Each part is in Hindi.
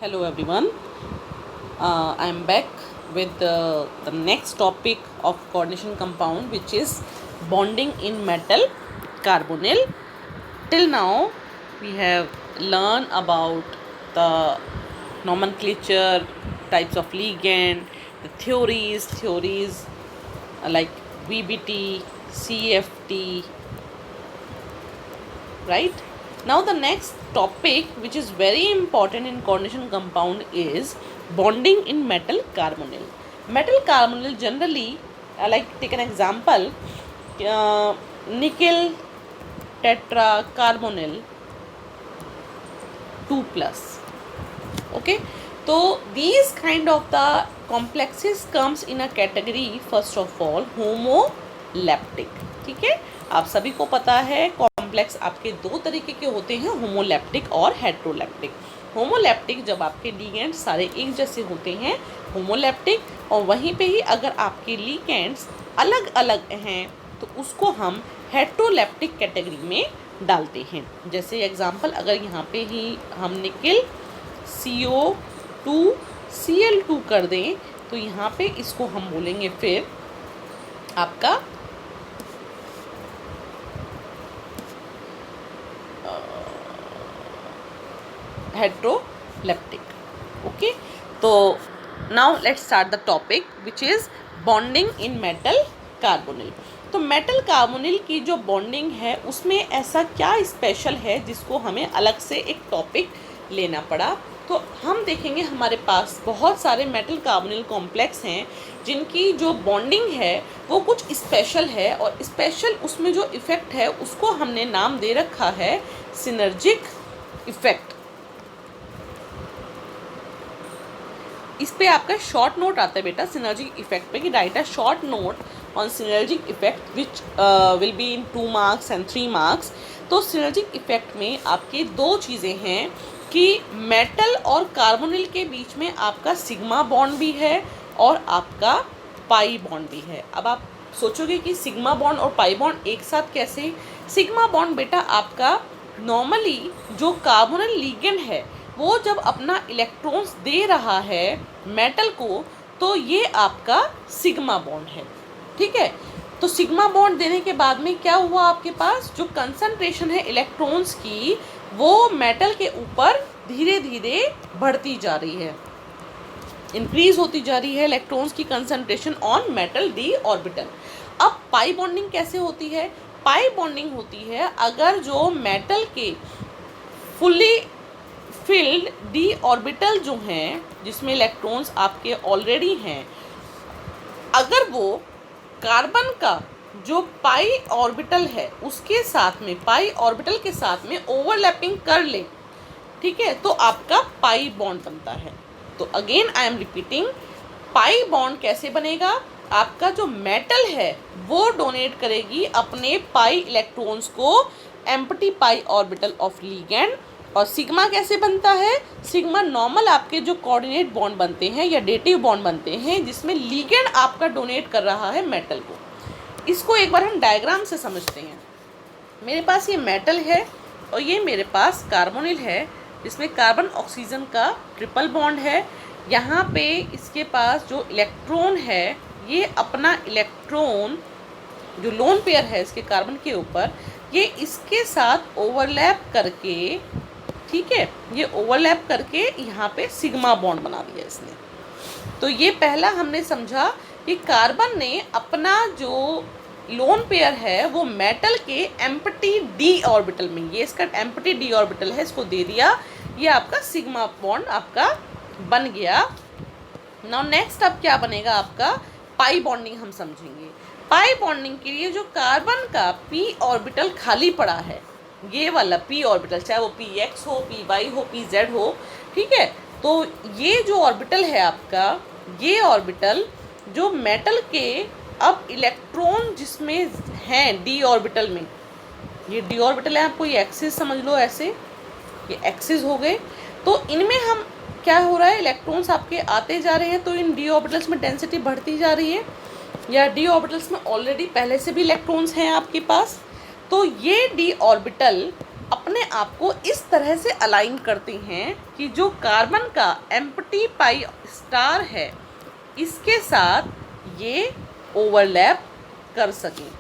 Hello everyone. I am back with the next topic of coordination compound, which is bonding in metal carbonyl. Till now we have learned about the nomenclature, types of ligand, the theories like VBT, CFT, right? Now the next topic, which is very important in coordination compound, is bonding in metal carbonyl. Metal carbonyl generally, like take an example, nickel tetra carbonyl 2 plus. Okay, so these kind of the complexes comes in a category first of all homoleptic. ठीक है, आप सभी को पता है कॉम्प्लेक्स आपके दो तरीके के होते हैं, होमोलैप्टिक और हेट्रोलैप्टिक. होमोलैप्टिक जब आपके लिगेंड सारे एक जैसे होते हैं होमोलैप्टिक, और वहीं पे ही अगर आपके लिगेंड्स अलग अलग हैं तो उसको हम हेट्रोलैप्टिक कैटेगरी में डालते हैं. जैसे एग्जांपल, अगर यहाँ पे ही हम निकल CO2 Cl2 कर दें तो यहाँ पे इसको हम बोलेंगे फिर आपका हेट्रोलैप्टिक. ओके, तो now let's start the topic which is bonding in metal carbonyl. तो मेटल कार्बोनिल की जो बॉन्डिंग है उसमें ऐसा क्या स्पेशल है जिसको हमें अलग से एक टॉपिक लेना पड़ा. तो हम देखेंगे हमारे पास बहुत सारे मेटल कार्बोनिल कॉम्प्लेक्स हैं जिनकी जो बॉन्डिंग है वो कुछ स्पेशल है, और स्पेशल उसमें जो इफ़ेक्ट है उसको हमने नाम दे रखा है सिनर्जिक इफ़ेक्ट. इस पे आपका शॉर्ट नोट आता है बेटा सिनर्जिक इफेक्ट पे, कि right a short note on synergic effect which will be in 2 marks and 3 marks. तो सिनर्जिक इफेक्ट में आपके दो चीज़ें हैं कि मेटल और कार्बोनिल के बीच में आपका सिग्मा बॉन्ड भी है और आपका पाई बॉन्ड भी है. अब आप सोचोगे कि सिग्मा बॉन्ड और पाई बॉन्ड एक साथ कैसे. सिग्मा बॉन्ड बेटा आपका नॉर्मली जो कार्बोनिल लिगेंड है वो जब अपना इलेक्ट्रॉन्स दे रहा है मेटल को तो ये आपका सिग्मा बॉन्ड है. ठीक है, तो सिग्मा बॉन्ड देने के बाद में क्या हुआ, आपके पास जो कंसंट्रेशन है इलेक्ट्रॉन्स की वो मेटल के ऊपर धीरे धीरे बढ़ती जा रही है, इंक्रीज होती जा रही है इलेक्ट्रॉन्स की concentration on metal D orbital. अब पाई बॉन्डिंग कैसे होती है. पाई बॉन्डिंग होती है अगर जो मेटल के फुल्ली फिल्ड डी ऑर्बिटल जो हैं जिसमें इलेक्ट्रॉन्स आपके ऑलरेडी हैं, अगर वो कार्बन का जो पाई ऑर्बिटल है उसके साथ में, पाई ऑर्बिटल के साथ में ओवरलैपिंग कर ले, ठीक है, तो आपका पाई बॉन्ड बनता है. तो again I am repeating, pi bond कैसे बनेगा. आपका जो मेटल है वो डोनेट करेगी अपने पाई इलेक्ट्रॉन्स को empty pi orbital of ligand. और सिग्मा कैसे बनता है. सिग्मा नॉर्मल आपके जो कोऑर्डिनेट बॉन्ड बनते हैं या डेटिव बॉन्ड बनते हैं जिसमें लिगेंड आपका डोनेट कर रहा है मेटल को. इसको एक बार हम डायग्राम से समझते हैं. मेरे पास ये मेटल है और ये मेरे पास कार्बोनिल है जिसमें कार्बन ऑक्सीजन का ट्रिपल बॉन्ड है. यहाँ पे इसके पास जो इलेक्ट्रॉन है ये अपना इलेक्ट्रॉन जो लोन पेयर है इसके कार्बन के ऊपर, ये इसके साथ ओवरलैप करके, ठीक है, ये ओवरलैप करके यहाँ पे सिग्मा बॉन्ड बना दिया इसने. तो ये पहला हमने समझा कि कार्बन ने अपना जो लोन पेयर है वो मेटल के एम्प्टी डी ऑर्बिटल में, ये इसका एम्प्टी डी ऑर्बिटल है, इसको दे दिया, ये आपका सिग्मा बॉन्ड आपका बन गया. नाउ नेक्स्ट अब क्या बनेगा आपका पाई बॉन्डिंग हम समझेंगे. पाई बॉन्डिंग के लिए जो कार्बन का पी ऑर्बिटल खाली पड़ा है, ये वाला पी ऑर्बिटल, चाहे वो px हो, py हो, pz हो, ठीक है, तो ये जो ऑर्बिटल है आपका, ये ऑर्बिटल जो मेटल के अब इलेक्ट्रॉन जिसमें हैं डी ऑर्बिटल में, ये डी ऑर्बिटल है, आपको ये एक्सिस समझ लो, ऐसे ये एक्सिस हो गए. तो इनमें हम क्या हो रहा है, इलेक्ट्रॉन्स आपके आते जा रहे हैं तो इन डी ऑर्बिटल्स में डेंसिटी बढ़ती जा रही है, या डी ऑर्बिटल्स में ऑलरेडी पहले से भी इलेक्ट्रॉन्स हैं आपके पास. तो ये डी ऑर्बिटल अपने आप को इस तरह से अलाइन करते हैं कि जो कार्बन का एम्प्टी पाई स्टार है इसके साथ ये ओवरलैप कर सकें।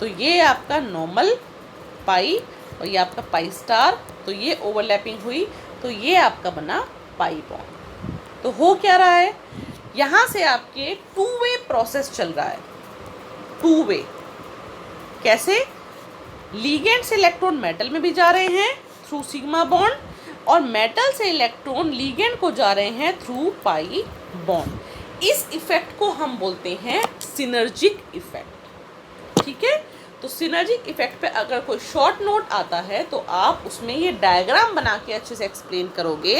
तो ये आपका नॉर्मल पाई और ये आपका पाई स्टार, तो ये ओवरलैपिंग हुई, तो ये आपका बना पाई बॉन्ड। तो हो क्या रहा है, यहाँ से आपके टू वे प्रोसेस चल रहा है। टू वे कैसे, लीगेंड से इलेक्ट्रॉन मेटल में भी जा रहे हैं थ्रू सिग्मा बॉन्ड, और मेटल से इलेक्ट्रॉन लीगेंड को जा रहे हैं थ्रू पाई बॉन्ड। इस इफेक्ट को हम बोलते हैं सिनर्जिक इफेक्ट। ठीक है, तो सिनर्जिक इफेक्ट पे अगर कोई शॉर्ट नोट आता है तो आप उसमें ये डायग्राम बना के अच्छे से एक्सप्लेन करोगे।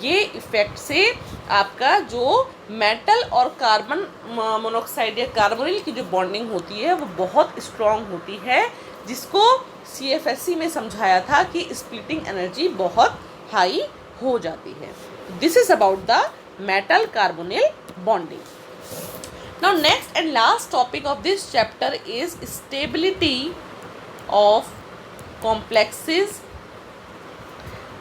ये इफेक्ट से आपका जो मेटल और कार्बन मोनोऑक्साइड या कार्बोनिल की जो बॉन्डिंग होती है वो बहुत स्ट्रॉन्ग होती है, जिसको CFSC में समझाया था कि स्प्लिटिंग एनर्जी बहुत हाई हो जाती है। This is about the metal carbonyl bonding. Now next and last topic of this chapter is stability of complexes।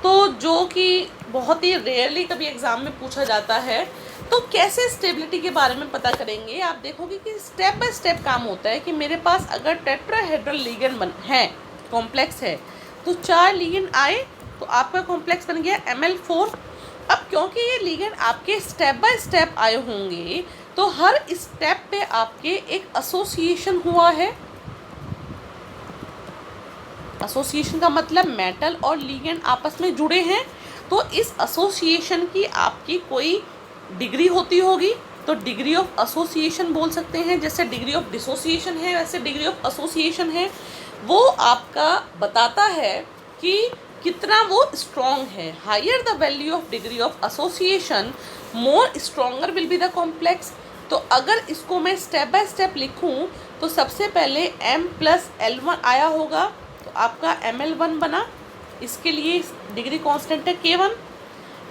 तो जो कि बहुत ही रेयरली कभी एग्जाम में पूछा जाता है, तो कैसे स्टेबिलिटी के बारे में पता करेंगे। आप देखोगे कि स्टेप बाय स्टेप काम होता है कि मेरे पास अगर टेट्राहेड्रल लिगेंड है, कॉम्प्लेक्स है, तो 4 लिगेंड आए तो आपका कॉम्प्लेक्स बन गया Ml4। अब क्योंकि ये लिगेंड आपके स्टेप बाय स्टेप आए होंगे तो हर स्टेप पे आपके एक एसोसिएशन हुआ है। एसोसिएशन का मतलब मेटल और लिगेंड आपस में जुड़े हैं, तो इस एसोसिएशन की आपकी कोई डिग्री होती होगी, तो डिग्री ऑफ एसोसिएशन बोल सकते हैं। जैसे डिग्री ऑफ डिसोसिएशन है वैसे डिग्री ऑफ एसोसिएशन है। वो आपका बताता है कि कितना वो स्ट्रॉन्ग है। Higher the value of degree of association more stronger will be the complex. तो अगर इसको मैं स्टेप बाय स्टेप लिखूं तो सबसे पहले M+L1 आया होगा, तो आपका Ml1 बना, इसके लिए डिग्री कांस्टेंट है K1।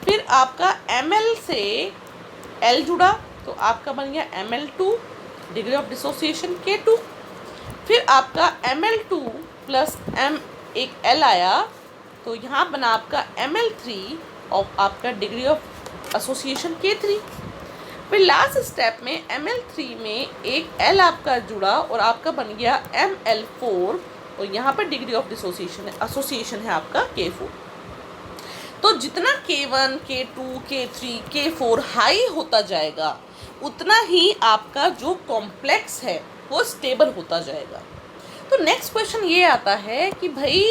फिर आपका Ml से L जुड़ा तो आपका बन गया Ml2, degree of dissociation K2। फिर आपका Ml2 प्लस M एक L आया तो यहाँ बना आपका Ml3 और आपका डिग्री ऑफ एसोसिएशन K3। फिर लास्ट स्टेप में Ml3 में एक L आपका जुड़ा और आपका बन गया Ml4 और यहाँ पर डिग्री ऑफ डिसोसिएशन है, एसोसिएशन है आपका K4। तो जितना K1, K2, K3, K4 high होता जाएगा उतना ही आपका जो कॉम्प्लेक्स है वो स्टेबल होता जाएगा। तो नेक्स्ट क्वेश्चन ये आता है कि भाई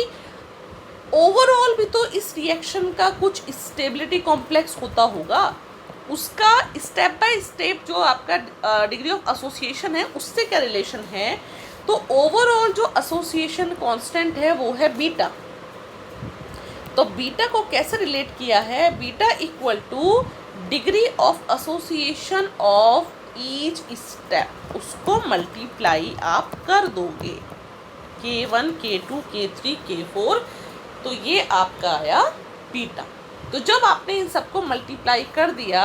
ओवरऑल भी तो इस रिएक्शन का कुछ स्टेबिलिटी कॉम्प्लेक्स होता होगा, उसका स्टेप बाय स्टेप जो आपका डिग्री ऑफ एसोसिएशन है उससे क्या रिलेशन है। तो ओवरऑल जो एसोसिएशन कांस्टेंट है वो है बीटा। तो बीटा को कैसे रिलेट किया है, beta equal two degree of association of each step, उसको मल्टीप्लाई आप कर दोगे K1, K2, K3, K4, तो ये आपका आया बीटा। तो जब आपने इन सबको मल्टीप्लाई कर दिया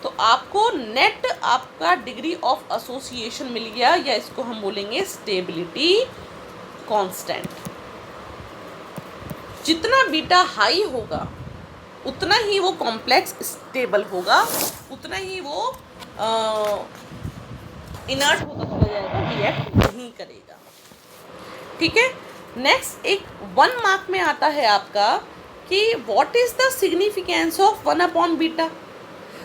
तो आपको नेट आपका डिग्री ऑफ एसोसिएशन मिल गया, या इसको हम बोलेंगे स्टेबिलिटी कांस्टेंट। जितना बीटा हाई होगा उतना ही वो कॉम्प्लेक्स स्टेबल होगा, उतना ही वो इनर्ट होता चला जाएगा, रिएक्ट नहीं करेगा। ठीक है, नेक्स्ट एक 1 मार्क में आता है आपका कि what is the significance of 1 beta.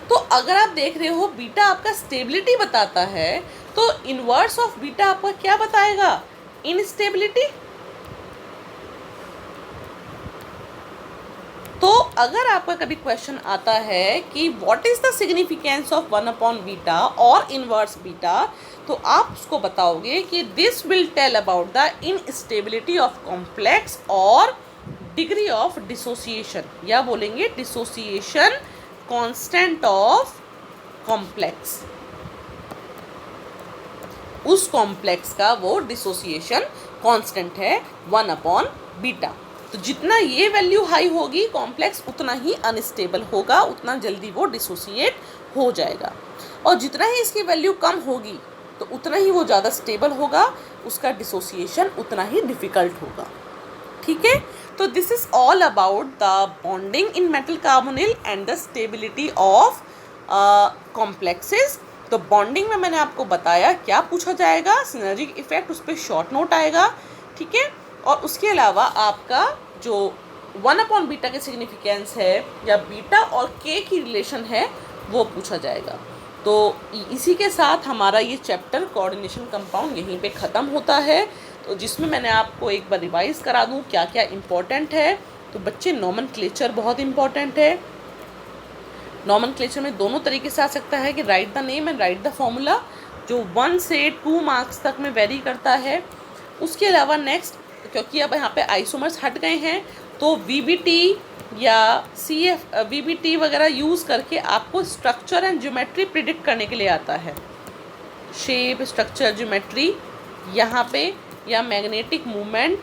तो अगर आप देख रहे हो बीटा आपका स्टेबिलिटी बताता है, तो इनवर्स ऑफ बीटा आपका क्या बताएगा, इनस्टेबिलिटी। तो अगर आपका कभी क्वेश्चन आता है कि what is the significance of 1 beta और इनवर्स बीटा, तो आप उसको बताओगे कि this will tell about the instability of complex और डिग्री ऑफ डिसोसिएशन, या बोलेंगे डिसोसिएशन कांस्टेंट ऑफ कॉम्प्लेक्स। उस कॉम्प्लेक्स का वो डिसोसिएशन कांस्टेंट है 1 बीटा। तो जितना ये वैल्यू हाई होगी कॉम्प्लेक्स उतना ही अनस्टेबल होगा, उतना जल्दी वो डिसोसिएट हो जाएगा, और जितना ही इसकी वैल्यू कम होगी तो उतना ही वो ज़्यादा स्टेबल होगा, उसका डिसोसिएशन उतना ही डिफ़िकल्ट होगा। ठीक है, तो this is all about the bonding in metal carbonyl and the stability of complexes. तो बॉन्डिंग में मैंने आपको बताया क्या पूछा जाएगा, सिनर्जिक इफेक्ट, उस पर शॉर्ट नोट आएगा। ठीक है, और उसके अलावा आपका जो 1/बीटा के सिग्निफिकेंस है या बीटा और के की रिलेशन है वो पूछा जाएगा। तो इसी के साथ हमारा ये चैप्टर कोऑर्डिनेशन कंपाउंड यहीं पे ख़त्म होता है। तो जिसमें मैंने आपको एक बार रिवाइज़ करा दूँ क्या क्या इम्पोर्टेंट है। तो बच्चे, नोमेनक्लेचर बहुत इम्पॉर्टेंट है। नोमेनक्लेचर में दोनों तरीके से आ सकता है कि right the name and right the formula, जो 1 से 2 मार्क्स तक में वेरी करता है। उसके अलावा नेक्स्ट, क्योंकि अब यहाँ पे आइसोमर्स हट गए हैं, तो वीबीटी या सीएफ वीबीटी वगैरह यूज़ करके आपको स्ट्रक्चर एंड ज्योमेट्री प्रिडिक्ट करने के लिए आता है। शेप, स्ट्रक्चर, ज्योमेट्री यहाँ पे, या मैग्नेटिक मूवमेंट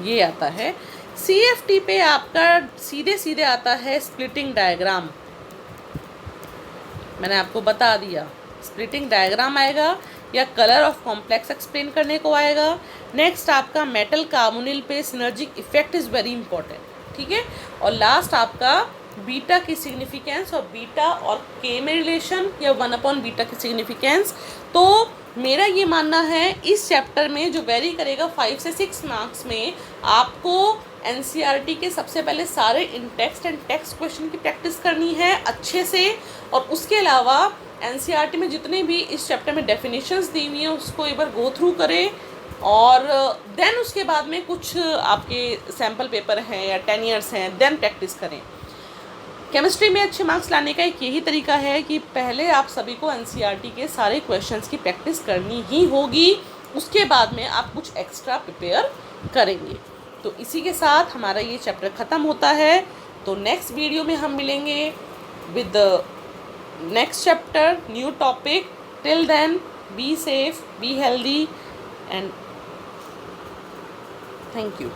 ये आता है। सीएफटी पे आपका सीधे सीधे आता है स्प्लिटिंग डायग्राम, मैंने आपको बता दिया। स्प्लिटिंग डायग्राम आएगा या कलर ऑफ कॉम्प्लेक्स एक्सप्लेन करने को आएगा। नेक्स्ट आपका मेटल कार्बोनिल पे synergic effect is very important. ठीक है, और लास्ट आपका बीटा की सिग्निफिकेंस और बीटा और के में रिलेशन या 1/बीटा की सिग्निफिकेंस। तो मेरा ये मानना है इस चैप्टर में जो वेरी करेगा 5 से 6 मार्क्स में, आपको एनसीईआरटी के सबसे पहले सारे इन टेक्स्ट एंड टेक्स्ट क्वेश्चन की प्रैक्टिस करनी है अच्छे से, और उसके अलावा एनसीईआरटी में जितने भी इस चैप्टर में डेफिनेशंस दी हुई हैं उसको एक बार गो थ्रू करें, और देन उसके बाद में कुछ आपके सैम्पल पेपर हैं या 10 ईयर्स हैं, देन प्रैक्टिस करें। केमिस्ट्री में अच्छे मार्क्स लाने का एक यही तरीका है कि पहले आप सभी को एनसीईआरटी के सारे क्वेश्चंस की प्रैक्टिस करनी ही होगी, उसके बाद में आप कुछ एक्स्ट्रा प्रिपेयर करेंगे। तो इसी के साथ हमारा ये चैप्टर ख़त्म होता है। तो नेक्स्ट वीडियो में हम मिलेंगे with the next chapter, new topic. Till then, be safe, be healthy and thank you.